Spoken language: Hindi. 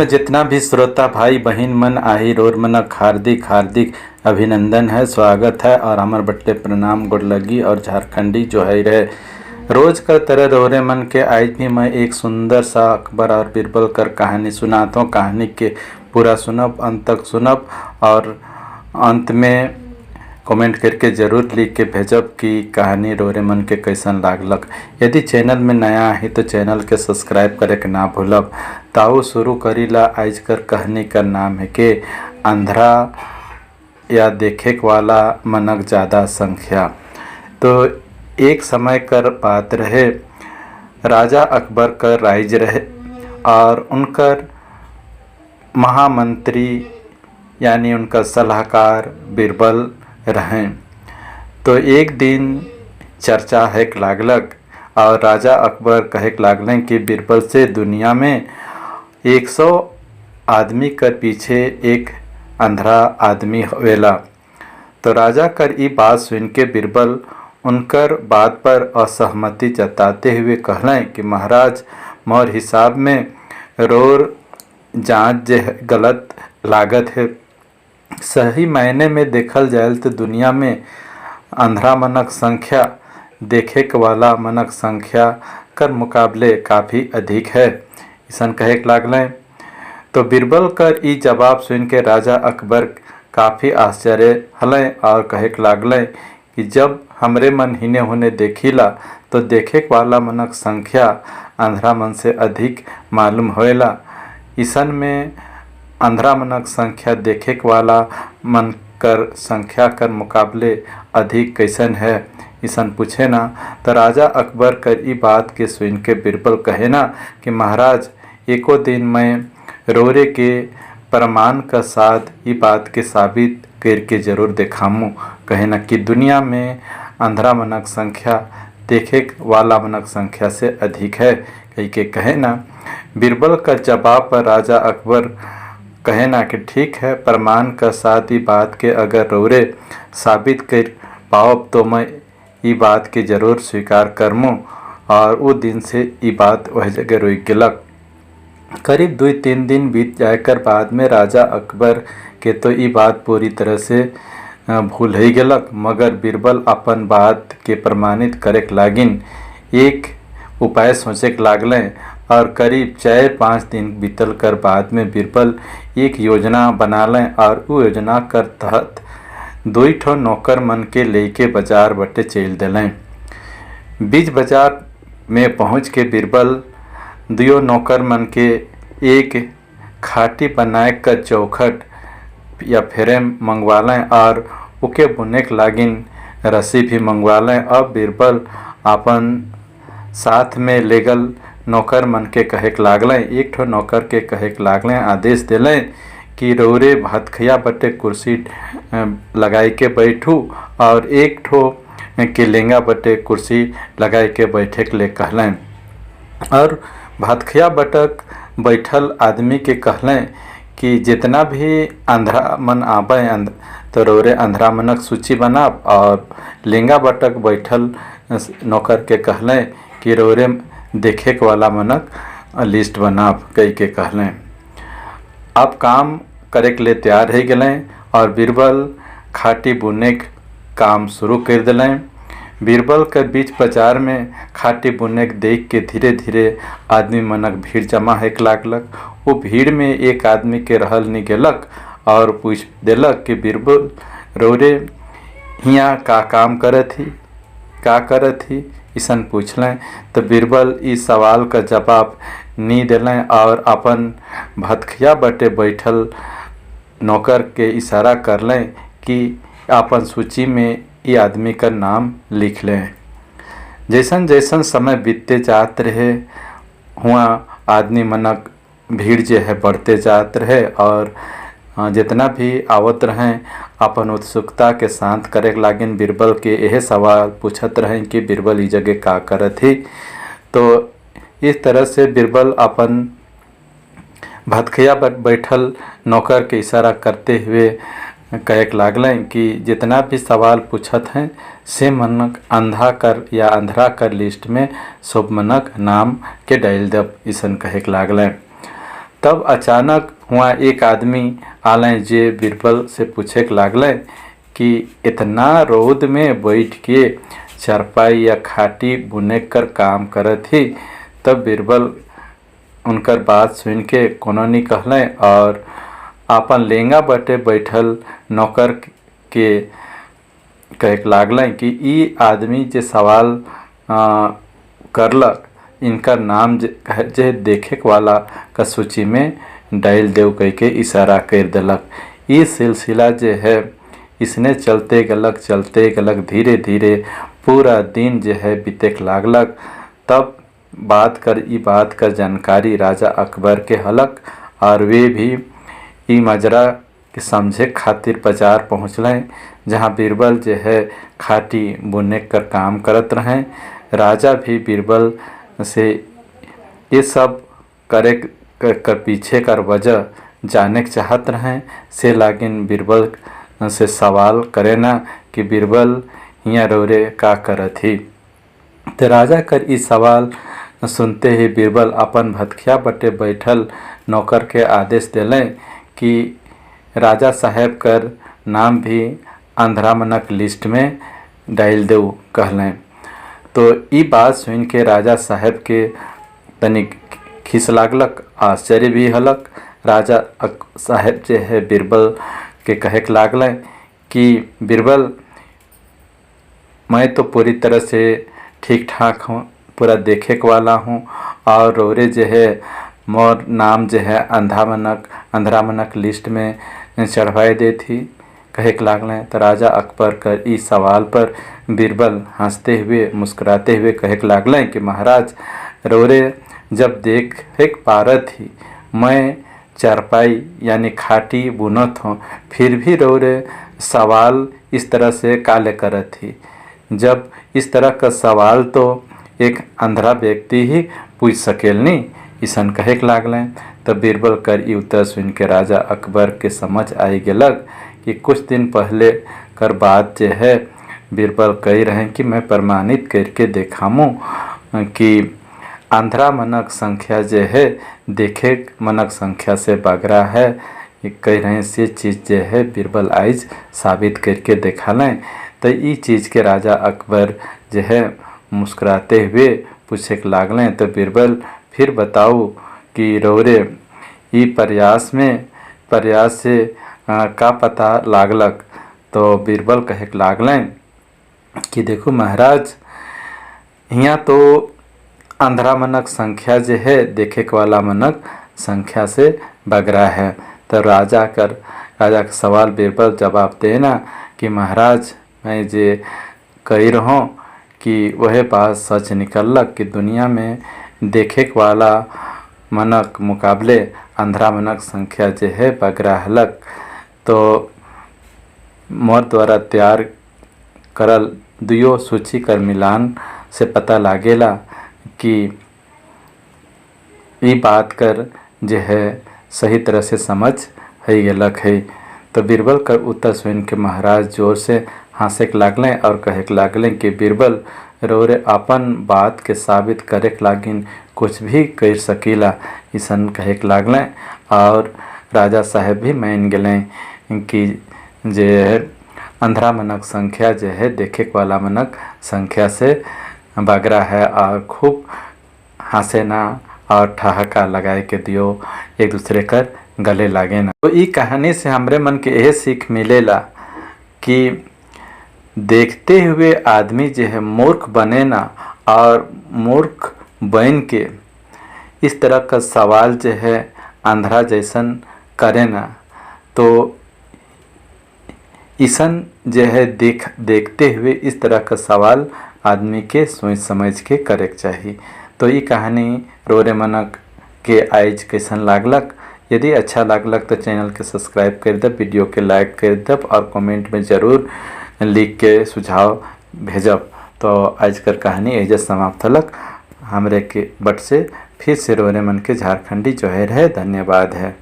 में जितना भी श्रोता भाई बहन मन आही रोर मनक हार्दिक हार्दिक अभिनंदन है, स्वागत है और अमर बट्टे प्रणाम गोड़ लगी और झारखंडी जो है रहे। रोज का तरह रोरे मन के आज भी मैं एक सुंदर सा अकबर और बीरबल कर कहानी सुनाता हूँ। कहानी के पूरा सुनब, अंत तक सुनब और अंत में कमेंट करके ज़रूर लिख के भेजब कि कहानी रोरे मन के कैसन लागलक। यदि चैनल में नया है तो चैनल के सब्सक्राइब करे के ना भूलब। ताऊ शुरू करीला। आज कर कहानी का नाम है कि अंधरा या देखे वाला मनक ज़्यादा संख्या। तो एक समय कर बात रहे, राजा अकबर का राइज रहे और उनकर महामंत्री यानी उनका सलाहकार बीरबल रहें। तो एक दिन चर्चा है लागलक और राजा अकबर कहे लागलें कि बीरबल से दुनिया में 100 आदमी कर पीछे एक अंधरा आदमी होवेला। तो राजा कर ई बात सुन के बीरबल उनकर बात पर असहमति जताते हुए कहलें कि महाराज, मोर हिसाब में रोर जांच जे गलत लागत है। सही मायने में देखल जाए तो दुनिया में अंधरा मनक संख्या देखे वाला मनक संख्या कर मुकाबले काफ़ी अधिक है, ऐसा कहे लागलें। तो बीरबल कर ई जवाब सुन के राजा अकबर काफ़ी आश्चर्य हलें और कहे लागलें कि जब हमरे मन हिने होने देखिला तो देखे वाला मनक संख्या अंधरा मन से अधिक मालूम होएला। ईसन में अंधरा मनक संख्या देखे वाला मन कर संख्या कर मुकाबले अधिक कैसन है, ईसन पूछे ना। तो राजा अकबर कर ई बात के सुन के बीरबल कहे ना कि महाराज, एको दिन मैं रोरे के प्रमाण का साथ ई बात के साबित करके जरूर दिखाऊं। कहे ना कि दुनिया में अंधरा मनक संख्या देखे वाला मनक संख्या से अधिक है। कहे ना बीरबल का जवाब पर राजा अकबर कहे ना कि ठीक है, प्रमाण का साथ ही बात के अगर रोरे साबित कर पाओ तो मैं ये बात के जरूर स्वीकार करमूँ। और वो दिन से ये बात वह जगह रुक गलक। करीब 2-3 दिन बीत जाकर बाद में राजा अकबर के तो ये बात पूरी तरह से भूल ही गलक, मगर बीरबल अपन बात के प्रमाणित करे लागिन एक उपाय सोचे लागलें। और करीब 4-5 दिन बीतल कर बाद में बीरबल एक योजना बना लें और वो योजना कर तहत 2 ठो नौकर मन के लेके बाजार बटे चल दिलें। बीच बाजार में पहुँच के बीरबल 2 नौकर मन के एक खाटी बनाए कर चौखट या फ्रेम मंगवा लें और उके बुने के लागिन रस्सी भी मंगवा लें। अब बीरबल अपन साथ में लेगल नौकर मन के कहे लागलें, एक ठो नौकर के कहे लागलें, आदेश दिलें कि रोरे भातखिया बटे कुर्सी लगाई के बैठू और एक ठो के लेंगा बटे कुर्सी लगाई के बैठे के ले कहलें। और भातखिया बटक बैठल आदमी के कहलें कि जितना भी अंधरा मन आबे तो रोरे अंधरा मनक सूची बनाब। और लेंगा बटक बैठल नौकर के कहलें कि रोरे देखे वाला मनक लिस्ट बनाब कई के कहलें। अब काम करे के लिए तैयार हो गए और बीरबल खाटी बुने के काम शुरू कर दिलें। बीरबल के बीच बाजार में खाटी बुने के देख के धीरे धीरे आदमी मनक भीड़ जमा है लागलक। वो भीड़ में एक आदमी के रहल नहीं गलक और पूछ दिलक कि बीरबल, रोरे हियाँ का काम करत ही ईसन पूछलें। तो बीरबल इस सवाल का जवाब नहीं दिलें और अपन भतखिया बटे बैठल नौकर के इशारा कर लें कि अपन सूची में ये आदमी का नाम लिख लें। जैसन जैसन समय बीतते जात रहे हुआ आदमी मनक भीड़ जो है बढ़ते जात रहे और जितना भी आवत रहें अपन उत्सुकता के शांत करे लागिन बीरबल के यह सवाल पूछत रहें कि बीरबल इस जगह का करत ही। तो इस तरह से बीरबल अपन भतखिया पर बैठल नौकर के इशारा करते हुए कहे लागलें कि जितना भी सवाल पूछत हैं से मनक अंधा कर या अंधरा कर लिस्ट में सब मनक नाम के डाल दब, ईसन कहे लागलें। तब अचानक हुआ एक आदमी आलें जे बीरबल से पूछे लागल कि इतना रौद में बैठ के चारपाई या खाटी बुने कर काम करत ही। तब बीरबल उनकर बात सुन के कोनो नहीं कहले और आपन लेंगा बटे बैठल नौकर के कहे लागल कि ई आदमी जे सवाल करलक इनकर नाम जे देखे वाला का सूची में डाल देव कह के इशारा कर दिलक। ये सिलसिला जे है इसने चलते गलक धीरे धीरे पूरा दिन जो है बीते लागलक। तब बात कर जानकारी राजा अकबर के हलक और वे भी ई मजरा के समझे खातिर बाजार पहुँचल, जहाँ बीरबल जो है खाटी बुने कर काम करत रहे। राजा भी बीरबल से ये सब करे कर पीछे कर वजह जाने के चाहत रहे से लागिन बीरबल से सवाल करे ना कि बीरबल यहाँ रोरे का करत ही। तो राजा कर ई सवाल सुनते ही बीरबल अपन भतखिया बटे बैठल नौकर के आदेश दिलें कि राजा साहेब कर नाम भी अंधरामनक लिस्ट में डाल देव कहलें। तो ई बात सुन के राजा साहेब के तनिक खिस लागलक, आश्चर्य भी हलक। राजा साहेब जे है बीरबल के कहे लागल कि बीरबल मैं तो पूरी तरह से ठीक ठाक हूँ, पूरा देखे वाला हूँ और रोरे जो है मोर नाम जो है अंधरामनक लिस्ट में चढ़वाए दे थी कहे लागल। तो राजा अकबर कर इस सवाल पर बीरबल हंसते हुए मुस्कुराते हुए कहे लागल कि महाराज रोरे जब देख पारत ही मैं चारपाई यानी खाटी बुनत हूँ, फिर भी रोरे सवाल इस तरह से काले करत थी। जब इस तरह का सवाल तो एक अंधरा व्यक्ति ही पूछ सकेलनी, ईसन कहे लागल। तब बीरबल कर ई उत्तर सुन के राजा अकबर के समझ आई गेलक कि कुछ दिन पहले कर बात जे है बीरबल कही रहे कि मैं प्रमाणित करके देखामूँ कि अंधरा मनक संख्या जे है देखे मनक संख्या से बगरा है। कह रहे से चीज़ जे है बीरबल आइज साबित करके देखा लें। तो ये चीज़ के राजा अकबर जो है मुस्कुराते हुए पूछे लागल। तो बीरबल फिर बताओ कि रौरे ई प्रयास से का पता लागलक। तो बीरबल कहे लागल कि देखो महाराज यहाँ तो अंधरा मनक संख्या जो है देखे वाला मनक संख्या से बगरा है। तो राजा का सवाल बीरबल जवाब देना कि महाराज मैं जे कही रहूँ कि वह बात सच निकलक कि दुनिया में देखे वाला मनक मुकाबले अंधरा मनक संख्या जो है बगरा हलक। तो मोर द्वारा तैयार करल दुयो सूची कर मिलान से पता लागेला कि ये बात कर जो है सही तरह से समझ है गेलक है। तो बीरबल कर उत्तर सुन के महाराज जोर से हंसे लागल और कहे लागल कि बीरबल रोरे अपन बात के साबित करे लागिन कुछ भी कर सकीला, ईसन कहे लागल। और राजा साहेब भी मान गए कि जे अंधरा मनक संख्या जो है देखे वाला मनक संख्या से बगरा है। और खूब हंसे ना और ठहाका लगाए के दियो एक दूसरे कर गले लागे ना। तो ये कहानी से हमरे मन के यह सीख मिलेला कि देखते हुए आदमी जो है मूर्ख बने ना और मूर्ख बन के इस तरह का सवाल जो है अंधरा जैसन करे ना। तो ईसन जो है देखते हुए इस तरह का सवाल आदमी के सोच समझ के करे चाहिए। तो ये कहानी रोरे मनक के आइज कैसन लागलक। यदि अच्छा लागलक तो चैनल के सब्सक्राइब कर दब, वीडियो के लाइक कर दब और कमेंट में ज़रूर लिख के सुझाव भेजब। तो आज कर कहानी एजे समाप्त हलक। हमरे के बट से फिर से रोरे मन के झारखंडी जोहर है। धन्यवाद है।